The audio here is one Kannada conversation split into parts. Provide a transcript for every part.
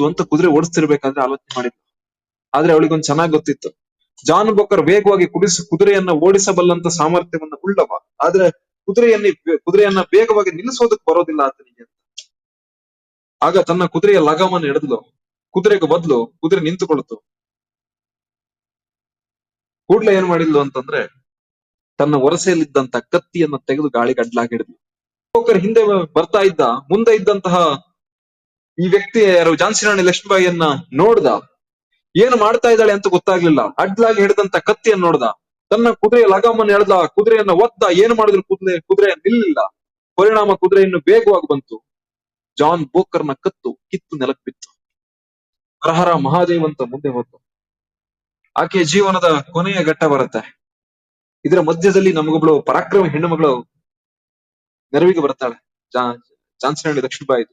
ಅಂತ ಕುದುರೆ ಓಡಿಸ್ತಿರ್ಬೇಕಾದ್ರೆ ಆಲೋಚನೆ ಮಾಡಿದ್ಲು. ಆದ್ರೆ ಅವಳಿಗೊಂದು ಚೆನ್ನಾಗಿ ಗೊತ್ತಿತ್ತು, ಜಾನ್ ಬೊಕರ್ ವೇಗವಾಗಿ ಕುದುರೆಯನ್ನ ಓಡಿಸಬಲ್ಲಂತ ಸಾಮರ್ಥ್ಯವನ್ನ ಉಳ್ಳವ, ಆದ್ರೆ ಕುದುರೆಯನ್ನ ವೇಗವಾಗಿ ನಿಲ್ಲಿಸೋದಕ್ಕೆ ಬರೋದಿಲ್ಲ ಆತನಿಗೆ. ಆಗ ತನ್ನ ಕುದುರೆಯ ಲಗಾಮನ್ನು ಹಿಡಿದ್ಲು. ಕುದುರೆಗೆ ಬದಲು ಕುದುರೆ ನಿಂತುಕೊಳ್ತು. ಕೂಡ್ಲೆ ಏನ್ ಮಾಡಿದ್ಲು ಅಂತಂದ್ರೆ, ತನ್ನ ಒರಸೆಯಲ್ಲಿದ್ದಂತ ಕತ್ತಿಯನ್ನ ತೆಗೆದು ಗಾಳಿಗೆ ಅಡ್ಲಾಗಿ ಹಿಡಿದ್ಲು. ಬೊಕರ್ ಹಿಂದೆ ಬರ್ತಾ ಇದ್ದ. ಮುಂದೆ ಇದ್ದಂತಹ ಈ ವ್ಯಕ್ತಿ ಯಾರು, ಝಾನ್ಸಿ ರಾಣಿ ಲಕ್ಷ್ಮೀಬಾಯಿಯನ್ನ ನೋಡ್ದ. ಏನು ಮಾಡ್ತಾ ಇದ್ದಾಳೆ ಅಂತ ಗೊತ್ತಾಗ್ಲಿಲ್ಲ. ಅಡ್ಲಾಗಿ ಹಿಡಿದಂತ ಕತ್ತಿಯನ್ನು ನೋಡ್ದ. ತನ್ನ ಕುದುರೆಯ ಲಗಾಮನ್ನು ಎಳೆದ, ಕುದುರೆಯನ್ನ ಒದ್ದ. ಏನು ಮಾಡಿದ್ರು ಕುದುರೆ ನಿಲ್ಲಿಲ್ಲ. ಪರಿಣಾಮ ಕುದುರೆ ಇನ್ನು ವೇಗವಾಗಿ ಬಂತು. ಜಾನ್ ಬೋಕರ್ನ ಕತ್ತು ಕಿತ್ತು ನೆಲಕ್ಕೆ ಬಿತ್ತು. ಹರಹರ ಮಹಾದೇವ್ ಅಂತ ಮುಂದೆ ಹೋದ್ರು. ಆಕೆಯ ಜೀವನದ ಕೊನೆಯ ಘಟ್ಟ ಬರುತ್ತೆ. ಇದರ ಮಧ್ಯದಲ್ಲಿ ನಮಗೊಬ್ಳು ಪರಾಕ್ರಮ ಹೆಣ್ಣು ಮಗಳು ನೆರವಿಗೆ ಬರ್ತಾಳೆ, ಝಾನ್ಸಿ ರಾಣಿ ಲಕ್ಷ್ಮೀಬಾಯಿ.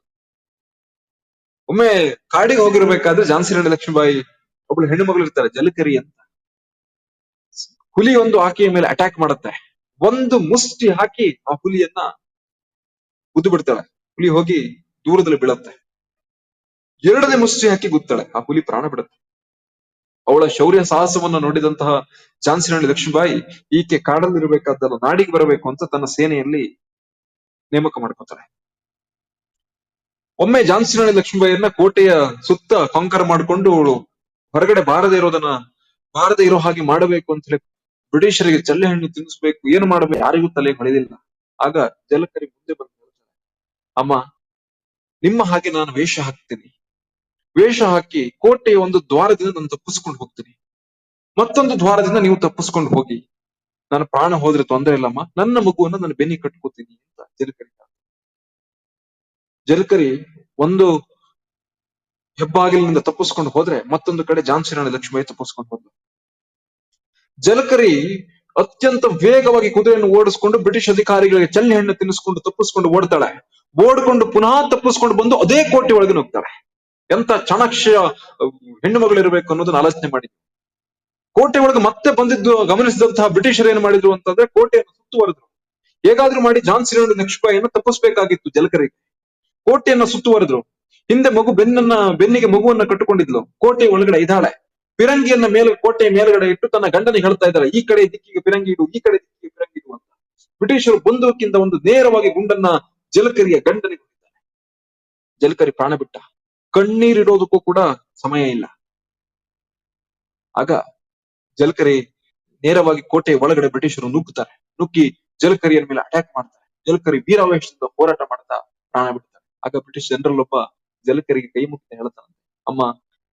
ಒಮ್ಮೆ ಕಾಡಿಗೆ ಹೋಗಿರ್ಬೇಕಾದ್ರೆ ಝಾನ್ಸಿ ರಾಣಿ ಲಕ್ಷ್ಮೀಬಾಯಿ ಒಬ್ಳು ಹೆಣ್ಣು ಮಗಳು ಇರ್ತಾರೆ, ಜಲಕರಿ ಅಂತ. ಹುಲಿ ಒಂದು ಆಕೆಯ ಮೇಲೆ ಅಟ್ಯಾಕ್ ಮಾಡುತ್ತೆ. ಒಂದು ಮುಷ್ಟಿ ಹಾಕಿ ಆ ಹುಲಿಯನ್ನ ಗುದ್ದು ಬಿಡ್ತಾಳೆ. ಹುಲಿ ಹೋಗಿ ದೂರದಲ್ಲಿ ಬೀಳುತ್ತೆ. ಎರಡನೇ ಮುಷ್ಟಿ ಹಾಕಿ ಗುದ್ದಾಳೆ. ಆ ಹುಲಿ ಪ್ರಾಣ ಬಿಡುತ್ತೆ. ಅವಳ ಶೌರ್ಯ ಸಾಹಸವನ್ನ ನೋಡಿದಂತಹ ಝಾನ್ಸಿ ರಾಣಿ ಲಕ್ಷ್ಮೀಬಾಯಿ ಈಕೆ ಕಾಡಲ್ಲಿರ್ಬೇಕಾದ್ದಲ್ಲ, ನಾಡಿಗೆ ಬರಬೇಕು ಅಂತ ತನ್ನ ಸೇನೆಯಲ್ಲಿ ನೇಮಕ ಮಾಡ್ಕೊತಾಳೆ. ಒಮ್ಮೆ ಝಾನ್ಸಿ ರಾಣಿ ಲಕ್ಷ್ಮೀಬಾಯಿಯನ್ನ ಕೋಟೆಯ ಸುತ್ತ ಕಾಂಕರ್ ಮಾಡಿಕೊಂಡು ಅವಳು ಹೊರಗಡೆ ಬಾರದೆ ಇರೋ ಹಾಗೆ ಮಾಡಬೇಕು ಅಂತ ಹೇಳಿ ಬ್ರಿಟಿಷರಿಗೆ ಚಳ್ಳೆ ಹಣ್ಣು ತಿನ್ನಿಸ್ಬೇಕು, ಏನು ಮಾಡಬೇಕು ಯಾರಿಗೂ ತಲೆ ಹೊಳೆದಿಲ್ಲ. ಆಗ ಜಲಕರಿ ಮುಂದೆ ಬಂದು ಹೇಳ್ತಾಳೆ, ಅಮ್ಮ, ನಿಮ್ಮ ಹಾಗೆ ನಾನು ವೇಷ ಹಾಕ್ತೀನಿ. ವೇಷ ಹಾಕಿ ಕೋಟೆಯ ಒಂದು ದ್ವಾರದಿಂದ ನಾನು ತಪ್ಪಿಸ್ಕೊಂಡು ಹೋಗ್ತೀನಿ. ಮತ್ತೊಂದು ದ್ವಾರದಿಂದ ನೀವು ತಪ್ಪಿಸ್ಕೊಂಡು ಹೋಗಿ. ನನ್ನ ಪ್ರಾಣ ಹೋದ್ರೆ ತೊಂದರೆ ಇಲ್ಲಮ್ಮ, ನನ್ನ ಮಗುವನ್ನ ನಾನು ಬೆನ್ನಿ ಕಟ್ಕೋತೀನಿ ಅಂತ ಜಲಕರಿ ಒಂದು ಹೆಬ್ಬಾಗಿಲಿನಿಂದ ತಪ್ಪಿಸ್ಕೊಂಡು ಹೋದ್ರೆ, ಮತ್ತೊಂದು ಕಡೆ ಝಾನ್ಸಿ ರಾಣಿ ಲಕ್ಷ್ಮೀಬಾಯಿ ತಪ್ಪಿಸ್ಕೊಂಡು ಹೋದ್ರು. ಜಲಕರಿ ಅತ್ಯಂತ ವೇಗವಾಗಿ ಕುದುರೆಯನ್ನು ಓಡಿಸ್ಕೊಂಡು ಬ್ರಿಟಿಷ್ ಅಧಿಕಾರಿಗಳಿಗೆ ಚಳ್ಳೆ ಹಣ್ಣು ತಿನ್ನಿಸ್ಕೊಂಡು ತಪ್ಪಿಸ್ಕೊಂಡು ಓಡ್ತಾಳೆ. ಓಡ್ಕೊಂಡು ಪುನಃ ತಪ್ಪಿಸ್ಕೊಂಡು ಬಂದು ಅದೇ ಕೋಟೆ ಒಳಗೆ ನುಗ್ತಾಳೆ. ಎಂತ ಚಾಣಾಕ್ಷ ಹೆಣ್ಣು ಮಗಳು ಇರಬೇಕು ಅನ್ನೋದನ್ನ ಆಲೋಚನೆ ಮಾಡಿ ಕೋಟೆ ಒಳಗೆ ಮತ್ತೆ ಬಂದಿದ್ದು ಗಮನಿಸಿದಂತಹ ಬ್ರಿಟಿಷರು ಏನ್ ಮಾಡಿದ್ರು ಅಂತಂದ್ರೆ, ಕೋಟೆಯನ್ನು ಸುತ್ತುವರೆದ್ರು. ಹೇಗಾದ್ರೂ ಮಾಡಿ ಝಾನ್ಸಿ ರಾಣಿ ಲಕ್ಷ್ಮೀಬಾಯಿಯನ್ನು ತಪ್ಪಿಸ್ಬೇಕಾಗಿತ್ತು ಜಲಕರಿಗೆ. ಕೋಟೆಯನ್ನ ಸುತ್ತುವರೆದ್ರು. ಹಿಂದೆ ಬೆನ್ನಿಗೆ ಮಗುವನ್ನ ಕಟ್ಟಿಕೊಂಡಿದ್ಲು. ಕೋಟೆ ಒಳಗಡೆ ಇದ್ದಾಳೆ. ಪಿರಂಗಿಯನ್ನ ಕೋಟೆಯ ಮೇಲ್ಗಡೆ ಇಟ್ಟು ತನ್ನ ಗಂಡನಿಗೆ ಹೇಳ್ತಾ ಇದ್ದಾಳೆ, ಈ ಕಡೆ ದಿಕ್ಕಿಗೆ ಪಿರಂಗಿ ಇಡು, ಈ ಕಡೆ ದಿಕ್ಕಿಗೆ ಪಿರಂಗಿ ಇಡು ಅಂತ. ಬ್ರಿಟಿಷರು ಬಂದೂಕಿಂದ ಒಂದು ನೇರವಾಗಿ ಗುಂಡನ್ನ ಜಲಕರಿಯ ಗಂಡನಿಗೆ ಹೊಡಿದ್ದಾರೆ. ಜಲಕರಿ ಪ್ರಾಣ ಬಿಟ್ಟ. ಕಣ್ಣೀರಿಡೋದಕ್ಕೂ ಕೂಡ ಸಮಯ ಇಲ್ಲ. ಆಗ ಜಲಕರಿ ನೇರವಾಗಿ ಕೋಟೆಯ ಒಳಗಡೆ ಬ್ರಿಟಿಷರು ನುಗ್ಗುತ್ತಾರೆ. ನುಗ್ಗಿ ಜಲಕರಿಯ ಮೇಲೆ ಅಟ್ಯಾಕ್ ಮಾಡ್ತಾರೆ. ಜಲಕರಿ ವೀರಾವೇಶದಿಂದ ಹೋರಾಟ ಮಾಡ್ತಾ ಪ್ರಾಣ ಬಿಡ್ತಾರೆ. ಆಗ ಬ್ರಿಟಿಷ್ ಜನರಲ್ ಒಬ್ಬ ಜಲಕರಿಗೆ ಕೈ ಮುಗ್ದು ಹೇಳ್ತಾನೆ, ಅಮ್ಮ,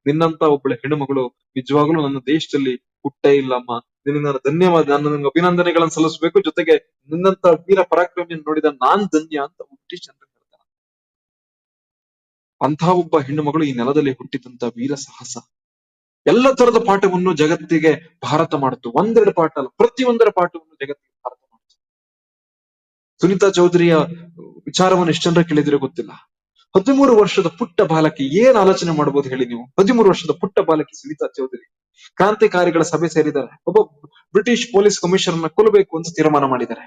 ನಿನ್ನಂತ ಒಬ್ಬಳ ಹೆಣ್ಣು ಮಗಳು ನಿಜವಾಗ್ಲೂ ನನ್ನ ದೇಶದಲ್ಲಿ ಹುಟ್ಟೇ ಇಲ್ಲಮ್ಮ. ನಿನ್ನ ಧನ್ಯವಾದ, ನನ್ನ ಅಭಿನಂದನೆಗಳನ್ನು ಸಲ್ಲಿಸಬೇಕು. ಜೊತೆಗೆ ನಿನ್ನಂತ ವೀರ ಪರಾಕ್ರಮಿಯನ್ನು ನೋಡಿದ ನಾನ್ ಧನ್ಯ ಅಂತ ಬ್ರಿಟಿಷ್ ಜನರಿಗೆ ಹೇಳ್ತಾನೆ. ಅಂತಹ ಒಬ್ಬ ಹೆಣ್ಣು ಮಗಳು ಈ ನೆಲದಲ್ಲಿ ಹುಟ್ಟಿದಂತ ವೀರ ಸಾಹಸ ಎಲ್ಲ ತರದ ಪಾಠವನ್ನು ಜಗತ್ತಿಗೆ ಭಾರತ ಮಾಡಿತು. ಒಂದೆರಡು ಪಾಠ ಅಲ್ಲ, ಪ್ರತಿಯೊಂದರ ಪಾಠವನ್ನು ಜಗತ್ತಿಗೆ ಭಾರತ ಮಾಡಿತು. ಸುನೀತಾ ಚೌಧರಿಯ ವಿಚಾರವನ್ನು ಎಷ್ಟು ಜನರ ಕೇಳಿದ್ರೆ ಗೊತ್ತಿಲ್ಲ. 13 ವರ್ಷದ ಪುಟ್ಟ ಬಾಲಕಿ ಏನ್ ಆಲೋಚನೆ ಮಾಡಬಹುದು ಹೇಳಿ ನೀವು? 13 ವರ್ಷದ ಪುಟ್ಟ ಬಾಲಕಿ ಸುನೀತಾ ಚೌಧರಿ ಕ್ರಾಂತಿಕಾರಿಗಳ ಸಭೆ ಸೇರಿದ್ದಾರೆ. ಒಬ್ಬ ಬ್ರಿಟಿಷ್ ಪೊಲೀಸ್ ಕಮಿಷನರ್ನ ಕೊಲ್ಲಬೇಕು ಅಂತ ತೀರ್ಮಾನ ಮಾಡಿದ್ದಾರೆ.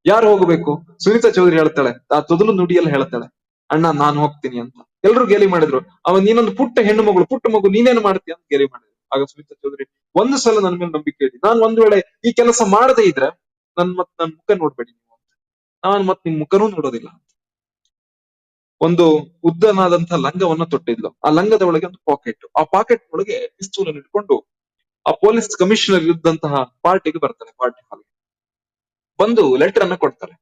ಯಾರು ಹೋಗಬೇಕು? ಸುನೀತಾ ಚೌಧರಿ ಹೇಳ್ತಾಳೆ, ಆ ತೊದಲು ನುಡಿಯಲ್ಲಿ ಹೇಳ್ತಾಳೆ, ಅಣ್ಣ ನಾನು ಹೋಗ್ತೀನಿ ಅಂತ. ಎಲ್ರು ಗೇಲಿ ಮಾಡಿದ್ರು. ನೀನೊಂದು ಪುಟ್ಟ ಹೆಣ್ಣು ಮಗಳು, ಪುಟ್ಟ ಮಗು, ನೀನೇನು ಮಾಡ್ತೀಯ ಅಂತ ಗೇಲಿ ಮಾಡಿದ್ರು. ಆಗ ಸುನೀತಾ ಚೌಧರಿ, ಒಂದು ಸಲ ನನ್ನ ಮೇಲೆ ನಂಬಿಕೆ ಇಡಿ, ನಾನು ಒಂದ್ ವೇಳೆ ಈ ಕೆಲಸ ಮಾಡದೇ ಇದ್ರೆ ನನ್ ಮುಖ ನೋಡ್ಬೇಡಿ ನೀವು ಅಂತ. ನಾನು ನಿಮ್ ಮುಖನೂ ನೋಡೋದಿಲ್ಲ. ಒಂದು ಉದ್ದನಾದಂತಹ ಲಂಗವನ್ನ ತೊಟ್ಟಿದ್ಲು. ಆ ಲಂಗದ ಒಳಗೆ ಒಂದು ಪಾಕೆಟ್, ಆ ಪಾಕೆಟ್ ಒಳಗೆ ಪಿಸ್ತೂಲ್ ಇಟ್ಕೊಂಡು ಆ ಪೊಲೀಸ್ ಕಮಿಷನರ್ ಇದ್ದಂತಹ ಪಾರ್ಟಿಗೆ ಬರ್ತಾರೆ. ಪಾರ್ಟಿ ಹಾಲ್ಗೆ ಬಂದು ಲೆಟರ್ ಅನ್ನ ಕೊಡ್ತಾರೆ.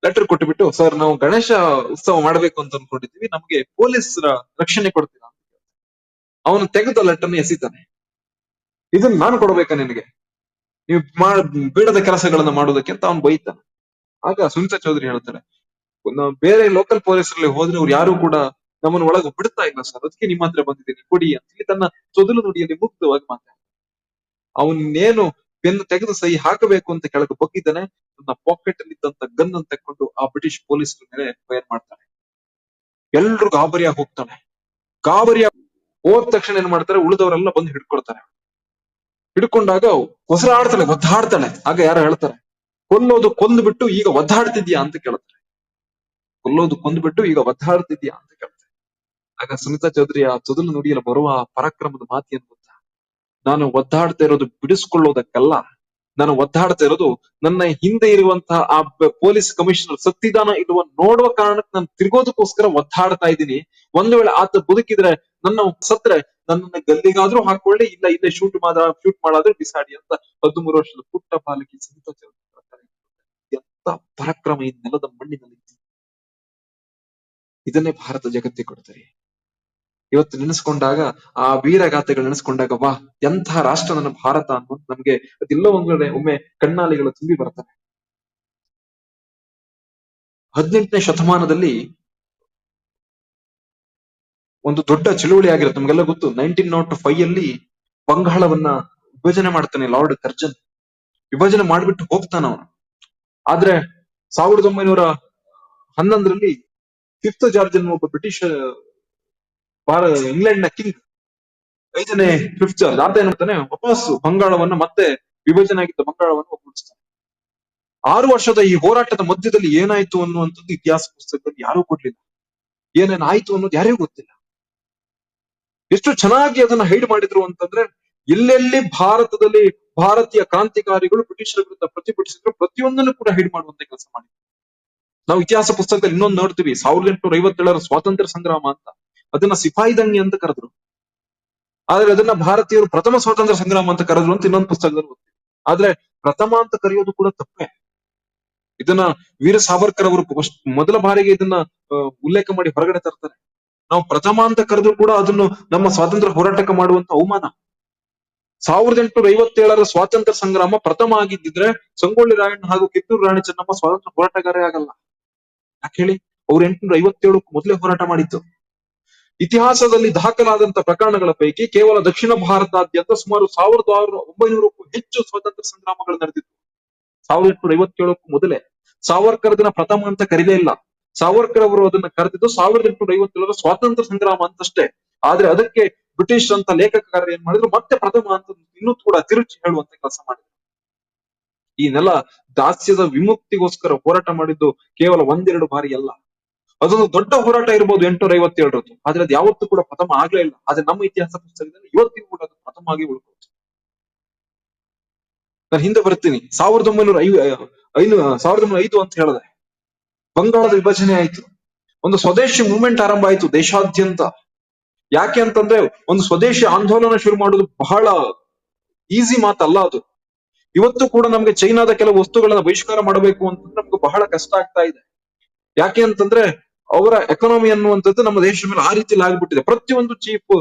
ಲೆಟರ್ ಕೊಟ್ಟುಬಿಟ್ಟು, ಸರ್, ನಾವು ಗಣೇಶ ಉತ್ಸವ ಮಾಡ್ಬೇಕು ಅಂತ ಅನ್ಕೊಂಡಿದ್ದೀವಿ, ನಮ್ಗೆ ಪೊಲೀಸರ ರಕ್ಷಣೆ ಕೊಡ್ತೀರಾ ಅಂತ. ಅವನು ತೆಗೆದ ಲೆಟರ್ನ ಎಸಿತಾನೆ. ಇದನ್ನ ನಾನು ಕೊಡ್ಬೇಕಾ ನಿನಗೆ? ನೀವು ಬೇಡದ ಕೆಲಸಗಳನ್ನ ಮಾಡೋದಕ್ಕೆ ಅಂತ ಅವನು ಬೈತಾನೆ. ಆಗ ಸುನೀತಾ ಚೌಧರಿ ಹೇಳ್ತಾರೆ, ಬೇರೆ ಲೋಕಲ್ ಪೊಲೀಸರಲ್ಲಿ ಹೋದ್ರೆ ಅವ್ರು ಯಾರು ಕೂಡ ನಮ್ಮನ್ನು ಒಳಗೆ ಬಿಡ್ತಾ ಇಲ್ಲ ಸರ್, ಅದಕ್ಕೆ ನಿಮ್ಮ ಹತ್ರ ಬಂದಿದ್ದೀನಿ, ಕೊಡಿ ಅಂತ ಹೇಳಿ ತನ್ನ ತೊದಲು ನುಡಿಯಲ್ಲಿ ಮುಕ್ತವಾಗಿ ಮಾತಾಡ್ತಾನೆ. ಅವನ್ನೇನು ಬೆನ್ನು ತೆಗೆದು ಸಹಿ ಹಾಕಬೇಕು ಅಂತ ಕೆಳಗೆ ಬಗ್ಗಿದ್ದಾನೆ. ತನ್ನ ಪಾಕೆಟ್ ಅಲ್ಲಿ ಇದ್ದಂತ ಗನ್ ಅನ್ನು ತೆಕ್ಕೊಂಡು ಆ ಬ್ರಿಟಿಷ್ ಪೊಲೀಸರ ಮೇಲೆ ಫೈರ್ ಮಾಡ್ತಾನೆ. ಎಲ್ರು ಗಾಬರಿಯಾಗಿ ಹೋಗ್ತಾನೆ. ಗಾಬರಿಯಾಗಿ ಹೋದ ತಕ್ಷಣ ಏನ್ ಮಾಡ್ತಾರೆ, ಉಳಿದವರೆಲ್ಲ ಬಂದು ಹಿಡ್ಕೊಳ್ತಾರೆ. ಹಿಡ್ಕೊಂಡಾಗ ಒದ್ದಾಡ್ತಾಳೆ ಆಗ ಯಾರು ಹೇಳ್ತಾರೆ, ಕೊಲ್ಲೋದು ಕೊಂದು ಬಿಟ್ಟು ಈಗ ಒದ್ದಾಡ್ತಿದ್ಯಾ ಅಂತ ಕೇಳ್ತಾರೆ. ಕೊಲ್ಲೋದು ಕೊಂದು ಬಿಟ್ಟು ಈಗ ಒದ್ದಾಡ್ತಿದ್ಯಾ ಅಂತ ಕೇಳ್ತಾರೆ. ಆಗ ಸುನಿತಾ ಚೌಧರಿ ಆ ತೊದಲು ನುಡಿಯಲ್ಲಿ ಬರುವ ಪರಾಕ್ರಮದ ಮಾತು ಏನ್ ಗೊತ್ತಾ? ನಾನು ಒದ್ದಾಡ್ತಾ ಇರೋದು ಬಿಡಿಸ್ಕೊಳ್ಳೋದಕ್ಕಲ್ಲ, ನಾನು ಒದ್ದಾಡ್ತಾ ಇರೋದು ನನ್ನ ಹಿಂದೆ ಇರುವಂತಹ ಆ ಪೊಲೀಸ್ ಕಮಿಷನರ್ ಸತ್ತಿದಾನ ಇಲ್ವ ನೋಡುವ ಕಾರಣಕ್ಕೆ ನಾನು ತಿರ್ಗೋದಕ್ಕೋಸ್ಕರ ಒದ್ದಾಡ್ತಾ ಇದ್ದೀನಿ. ಒಂದು ವೇಳೆ ಆತ ಬದುಕಿದ್ರೆ, ನನ್ನ ಸತ್ರೆ ನನ್ನನ್ನ ಗಲ್ಲಿಗಾದ್ರೂ ಹಾಕೊಳ್ಳಿ, ಇಲ್ಲ ಇಲ್ಲೇ ಶೂಟ್ ಮಾಡಾದ್ರೂ ಬಿಸಾಡಿ ಅಂತ 13 ವರ್ಷದ ಪುಟ್ಟ ಬಾಲಕಿ ಸುನಿತಾ ಚೌಧರಿ ಹೇಳ್ತಾರೆ. ಎಂತ ಪರಾಕ್ರಮ ಈ ನೆಲದ ಮಣ್ಣಿನಲ್ಲಿ. ಇದನ್ನೇ ಭಾರತ ಜಗತ್ತಿಗೆ ಕೊಡ್ತಾರೆ. ಇವತ್ತು ನೆನೆಸ್ಕೊಂಡಾಗ, ಆ ವೀರಗಾಥೆಗಳು ನೆನೆಸ್ಕೊಂಡಾಗ, ವಾ ಎಂತಹ ರಾಷ್ಟ್ರ ನನ್ನ ಭಾರತ ಅನ್ನೋದು ನಮ್ಗೆ ಅದೆಲ್ಲೋ ಒಂದ್ ಕಡೆ ಒಮ್ಮೆ ಕಣ್ಣಾಲಿಗಳು ತುಂಬಿ ಬರ್ತವೆ. 18ನೇ ಶತಮಾನದಲ್ಲಿ ಒಂದು ದೊಡ್ಡ ಚಳುವಳಿ ಆಗಿರುತ್ತೆ, ನಮ್ಗೆಲ್ಲ ಗೊತ್ತು. 1905 ಅಲ್ಲಿ ಬಂಗಾಳವನ್ನ ವಿಭಜನೆ ಮಾಡ್ತಾನೆ ಲಾರ್ಡ್ ಕರ್ಜನ್. ವಿಭಜನೆ ಮಾಡ್ಬಿಟ್ಟು ಹೋಗ್ತಾನ ಅವನು. ಆದ್ರೆ 1911ರಲ್ಲಿ 5th ಜಾರ್ಜ್ ಅನ್ನುವ ಒಬ್ಬ ಬ್ರಿಟಿಷ್ ಇಂಗ್ಲೆಂಡ್ ನ ಕಿಂಗ್, 5ನೇ 5th ಜಾರ್ಜ್, ಆತ ಏನ್ ಮಾಡ್ತಾನೆ, ವಾಪಸ್ ಬಂಗಾಳವನ್ನ ಮತ್ತೆ ವಿಭಜನೆ ಆಗಿದ್ದ ಬಂಗಾಳವನ್ನು ಒಗ್ಗೂಡಿಸ್ತಾನೆ. 6 ವರ್ಷದ ಈ ಹೋರಾಟದ ಮಧ್ಯದಲ್ಲಿ ಏನಾಯ್ತು ಅನ್ನುವಂಥದ್ದು ಇತಿಹಾಸ ಪುಸ್ತಕದಲ್ಲಿ ಯಾರೂ ಕೊಡ್ಲಿಲ್ಲ. ಏನೇನಾಯ್ತು ಅನ್ನೋದು ಯಾರಿಗೂ ಗೊತ್ತಿಲ್ಲ. ಎಷ್ಟು ಚೆನ್ನಾಗಿ ಅದನ್ನ ಹೈಡ್ ಮಾಡಿದ್ರು ಅಂತಂದ್ರೆ, ಎಲ್ಲೆಲ್ಲಿ ಭಾರತದಲ್ಲಿ ಭಾರತೀಯ ಕ್ರಾಂತಿಕಾರಿಗಳು ಬ್ರಿಟಿಷರ ವಿರುದ್ಧ ಪ್ರತಿಭಟಿಸಿದ್ರು ಪ್ರತಿಯೊಂದನ್ನು ಕೂಡ ಹೈಡ್ ಮಾಡುವಂತ ಕೆಲಸ ಮಾಡಿದ್ರು. ನಾವು ಇತಿಹಾಸ ಪುಸ್ತಕದಲ್ಲಿ ಇನ್ನೊಂದು ನೋಡ್ತೀವಿ, 1857ರ ಸ್ವಾತಂತ್ರ್ಯ ಸಂಗ್ರಾಮ ಅಂತ. ಅದನ್ನ ಸಿಪಾಯಿ ದಂಗೆ ಅಂತ ಕರೆದ್ರು. ಆದ್ರೆ ಅದನ್ನ ಭಾರತೀಯರು ಪ್ರಥಮ ಸ್ವಾತಂತ್ರ್ಯ ಸಂಗ್ರಾಮ ಅಂತ ಕರೆದ್ರು ಅಂತ ಇನ್ನೊಂದು ಪುಸ್ತಕದಲ್ಲಿ ಓದ್ತೀವಿ. ಆದ್ರೆ ಪ್ರಥಮ ಅಂತ ಕರೆಯೋದು ಕೂಡ ತಪ್ಪೇ. ಇದನ್ನ ವೀರ ಸಾವರ್ಕರ್ ಅವರು ಮೊದಲ ಬಾರಿಗೆ ಇದನ್ನ ಉಲ್ಲೇಖ ಮಾಡಿ ಹೊರಗಡೆ ತರ್ತಾರೆ. ನಾವು ಪ್ರಥಮ ಅಂತ ಕರೆದ್ರು ಕೂಡ ಅದನ್ನು ನಮ್ಮ ಸ್ವಾತಂತ್ರ್ಯ ಹೋರಾಟಕ್ಕೆ ಮಾಡುವಂತ ಅವಮಾನ. 1857ರ ಸ್ವಾತಂತ್ರ್ಯ ಸಂಗ್ರಾಮ ಪ್ರಥಮ ಆಗಿದ್ದಿದ್ರೆ ಸಂಗೊಳ್ಳಿ ರಾಯಣ್ಣ ಹಾಗೂ ಕಿತ್ತೂರು ರಾಣಿ ಚೆನ್ನಮ್ಮ ಸ್ವಾತಂತ್ರ್ಯ ಹೋರಾಟಗಾರೇ ಆಗಲ್ಲ. ಯಾಕೆ ಹೇಳಿ? ಅವ್ರು 857ಕ್ಕೂ ಮೊದಲೇ ಹೋರಾಟ ಮಾಡಿತ್ತು. ಇತಿಹಾಸದಲ್ಲಿ ದಾಖಲಾದಂತ ಪ್ರಕರಣಗಳ ಪೈಕಿ ಕೇವಲ ದಕ್ಷಿಣ ಭಾರತಾದ್ಯಂತ ಸುಮಾರು 1900ಕ್ಕೂ ಹೆಚ್ಚು ಸ್ವಾತಂತ್ರ್ಯ ಸಂಗ್ರಾಮಗಳು ನಡೆದಿತ್ತು 1857ಕ್ಕೂ ಮೊದಲೇ. ಸಾವರ್ಕರ್ ಅದನ್ನ ಪ್ರಥಮ ಅಂತ ಕರೀಲೇ ಇಲ್ಲ. ಸಾವರ್ಕರ್ ಅವರು ಅದನ್ನ ಕರೆದಿದ್ದು 1857ರ ಸ್ವಾತಂತ್ರ್ಯ ಸಂಗ್ರಾಮ ಅಂತಷ್ಟೇ. ಆದ್ರೆ ಅದಕ್ಕೆ ಬ್ರಿಟಿಷ್ ಅಂತ ಲೇಖಕರು ಏನ್ ಮಾಡಿದ್ರು, ಮತ್ತೆ ಪ್ರಥಮ ಅಂತ ಇನ್ನೂ ಕೂಡ ತಿರುಚಿ ಹೇಳುವಂತ ಕೆಲಸ ಮಾಡಿದ್ರು. ಈ ನೆಲ ದಾಸ್ಯದ ವಿಮುಕ್ತಿಗೋಸ್ಕರ ಹೋರಾಟ ಮಾಡಿದ್ದು ಕೇವಲ 1-2 ಬಾರಿ ಅಲ್ಲ. ಅದೊಂದು ದೊಡ್ಡ ಹೋರಾಟ ಇರ್ಬೋದು 857ರದ್ದು, ಆದ್ರೆ ಅದು ಯಾವತ್ತೂ ಕೂಡ ಪ್ರಥಮ ಆಗ್ಲೇ ಇಲ್ಲ. ಆದ್ರೆ ನಮ್ಮ ಇತಿಹಾಸ ಪುಸ್ತಕದಲ್ಲಿ ಇವತ್ತಿಗೂ ಕೂಡ ಅದು ಪ್ರಥಮ ಆಗಿ ಉಳ್ಕೊಂಡು. ನಾನು ಹಿಂದೆ ಬರ್ತೀನಿ, 1905 ಅಂತ ಹೇಳಿದೆ, ಬಂಗಾಳದ ವಿಭಜನೆ ಆಯ್ತು. ಒಂದು ಸ್ವದೇಶಿ ಮೂವ್ಮೆಂಟ್ ಆರಂಭ ಆಯ್ತು ದೇಶಾದ್ಯಂತ. ಯಾಕೆ ಅಂತಂದ್ರೆ, ಒಂದು ಸ್ವದೇಶಿ ಆಂದೋಲನ ಶುರು ಮಾಡೋದು ಬಹಳ ಈಸಿ ಮಾತಲ್ಲ ಅದು. ಇವತ್ತು ಕೂಡ ನಮ್ಗೆ ಚೈನಾದ ಕೆಲವು ವಸ್ತುಗಳನ್ನ ಬಹಿಷ್ಕಾರ ಮಾಡಬೇಕು ಅಂತಂದ್ರೆ ನಮ್ಗೆ ಬಹಳ ಕಷ್ಟ ಆಗ್ತಾ ಇದೆ. ಯಾಕೆ ಅಂತಂದ್ರೆ ಅವರ ಎಕಾನಮಿ ಅನ್ನುವಂಥದ್ದು ನಮ್ಮ ದೇಶದ ಮೇಲೆ ಆ ರೀತಿಯಲ್ಲಿ ಆಗ್ಬಿಟ್ಟಿದೆ. ಪ್ರತಿಯೊಂದು ಚೀಪ್